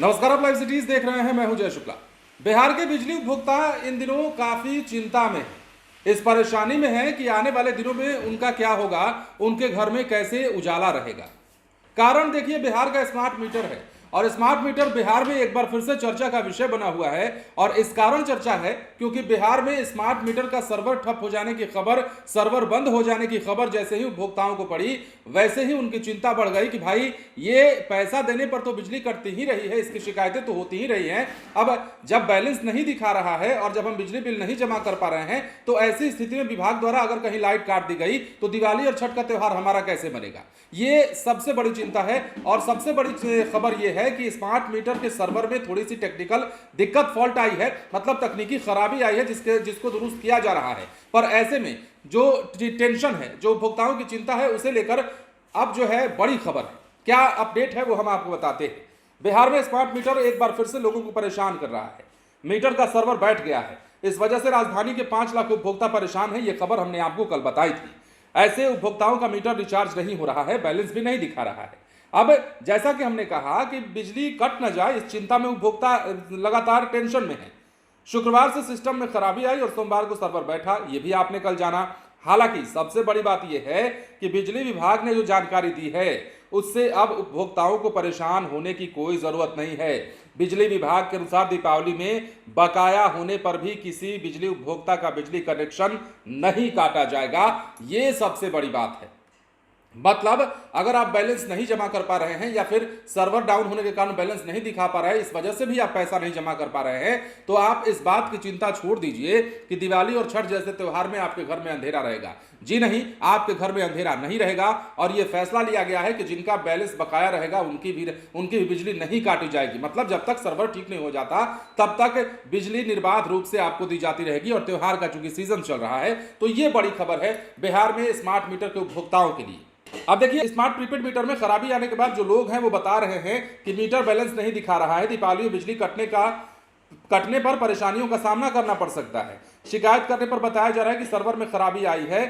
नमस्कार, आप live cities देख रहे हैं। मैं हूं जय शुक्ला। बिहार के बिजली उपभोक्ता इन दिनों काफी चिंता में हैं। इस परेशानी में हैं कि आने वाले दिनों में उनका क्या होगा, उनके घर में कैसे उजाला रहेगा। कारण देखिए, बिहार का स्मार्ट मीटर है और स्मार्ट मीटर बिहार में एक बार फिर से चर्चा का विषय बना हुआ है। और इस कारण चर्चा है क्योंकि बिहार में स्मार्ट मीटर का सर्वर ठप हो जाने की खबर, सर्वर बंद हो जाने की खबर जैसे ही उपभोक्ताओं को पड़ी, वैसे ही उनकी चिंता बढ़ गई कि भाई ये पैसा देने पर तो बिजली कटती ही रही है, इसकी शिकायतें तो होती ही रही हैं। अब जब बैलेंस नहीं दिखा रहा है और जब हम बिजली बिल नहीं जमा कर पा रहे हैं, तो ऐसी स्थिति में विभाग द्वारा अगर कहीं लाइट काट दी गई तो दिवाली और छठ का त्यौहार हमारा कैसे बनेगा। ये सबसे बड़ी चिंता है। और सबसे बड़ी खबर यह है कि स्मार्ट मीटर के सर्वर में थोड़ी सी टेक्निकल दिक्कत, फॉल्ट आई है, मतलब तकनीकी खराबी आई है जिसको दुरुस्त किया जा रहा है। पर ऐसे में जो टेंशन है, जो उपभोक्ताओं की चिंता है, उसे लेकर अब जो है बड़ी खबर है। क्या अपडेट है वो हम आपको बताते हैं। बिहार में स्मार्ट मीटर एक बार फिर से लोगों को परेशान कर रहा है। मीटर का सर्वर बैठ गया है। इस वजह से राजधानी के 5 लाख उपभोक्ता परेशान है। ये खबर हमने आपको कल बताई थी। ऐसे उपभोक्ताओं का मीटर रिचार्ज नहीं हो रहा है, बैलेंस भी नहीं दिखा रहा है। अब जैसा कि हमने कहा कि बिजली कट न जाए, इस चिंता में उपभोक्ता लगातार टेंशन में है। शुक्रवार से सिस्टम में खराबी आई और सोमवार को सर्वर बैठा, ये भी आपने कल जाना। हालांकि सबसे बड़ी बात यह है कि बिजली विभाग ने जो जानकारी दी है उससे अब उपभोक्ताओं को परेशान होने की कोई जरूरत नहीं है। बिजली विभाग के अनुसार दीपावली में बकाया होने पर भी किसी बिजली उपभोक्ता का बिजली कनेक्शन नहीं काटा जाएगा। ये सबसे बड़ी बात है। मतलब अगर आप बैलेंस नहीं जमा कर पा रहे हैं या फिर सर्वर डाउन होने के कारण बैलेंस नहीं दिखा पा रहे हैं, इस वजह से भी आप पैसा नहीं जमा कर पा रहे हैं, तो आप इस बात की चिंता छोड़ दीजिए कि दिवाली और छठ जैसे त्योहार में आपके घर में अंधेरा रहेगा। जी नहीं, आपके घर में अंधेरा नहीं रहेगा। और यह फैसला लिया गया है कि जिनका बैलेंस बकाया रहेगा उनकी भी बिजली नहीं काटी जाएगी। मतलब जब तक सर्वर ठीक नहीं हो जाता तब तक बिजली निर्बाध रूप से आपको दी जाती रहेगी। और त्योहार का चूंकि सीजन चल रहा है, तो यह बड़ी खबर है बिहार में स्मार्ट मीटर के उपभोक्ताओं के लिए। अब देखिए, स्मार्ट प्रीपेड मीटर में खराबी आने के बाद जो लोग हैं वो बता रहे हैं कि मीटर बैलेंस नहीं दिखा रहा है, दीपावली में बिजली कटने पर परेशानियों का सामना करना पड़ सकता है। शिकायत करने पर बताया जा रहा है कि सर्वर में खराबी आई है।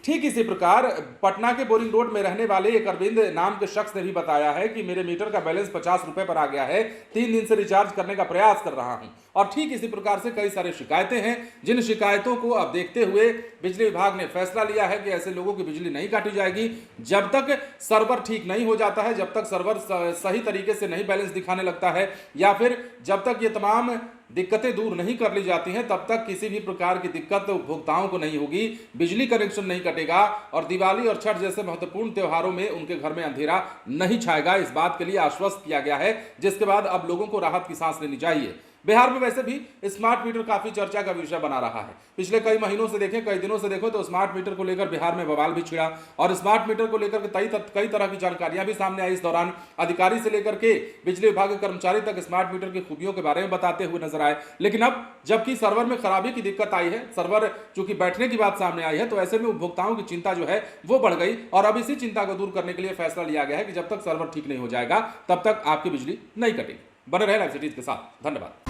ठीक इसी प्रकार पटना के बोरिंग रोड में रहने वाले एक अरविंद नाम के शख्स ने भी बताया है कि मेरे मीटर का बैलेंस 50 रुपए पर आ गया है, 3 दिन से रिचार्ज करने का प्रयास कर रहा हूं। और ठीक इसी प्रकार से कई सारी शिकायतें हैं, जिन शिकायतों को अब देखते हुए बिजली विभाग ने फैसला लिया है कि ऐसे लोगों की बिजली नहीं काटी जाएगी जब तक सर्वर ठीक नहीं हो जाता है, जब तक सर्वर सही तरीके से नहीं बैलेंस दिखाने लगता है, या फिर जब तक ये तमाम दिक्कतें दूर नहीं कर ली जाती हैं, तब तक किसी भी प्रकार की दिक्कत उपभोक्ताओं को नहीं होगी, बिजली कनेक्शन नहीं कटेगा और दिवाली और छठ जैसे महत्वपूर्ण त्योहारों में उनके घर में अंधेरा नहीं छाएगा। इस बात के लिए आश्वस्त किया गया है, जिसके बाद अब लोगों को राहत की सांस लेनी चाहिए। बिहार में वैसे भी स्मार्ट मीटर काफी चर्चा का विषय बना रहा है। पिछले कई महीनों से देखें, कई दिनों से देखो तो स्मार्ट मीटर को लेकर बिहार में बवाल भी छिड़ा और स्मार्ट मीटर को लेकर कई तरह की जानकारियां भी सामने आई। इस दौरान अधिकारी से लेकर के बिजली विभाग के कर्मचारी तक स्मार्ट मीटर की खूबियों के बारे में बताते हुए नजर आए। लेकिन अब जबकि सर्वर में खराबी की दिक्कत आई है, सर्वर चूंकि बैठने की बात सामने आई है, तो ऐसे में उपभोक्ताओं की चिंता जो है वो बढ़ गई। और अब इसी चिंता को दूर करने के लिए फैसला लिया गया है कि जब तक सर्वर ठीक नहीं हो जाएगा तब तक आपकी बिजली नहीं कटेगी। बने रहे लाइव सिटीज के साथ। धन्यवाद।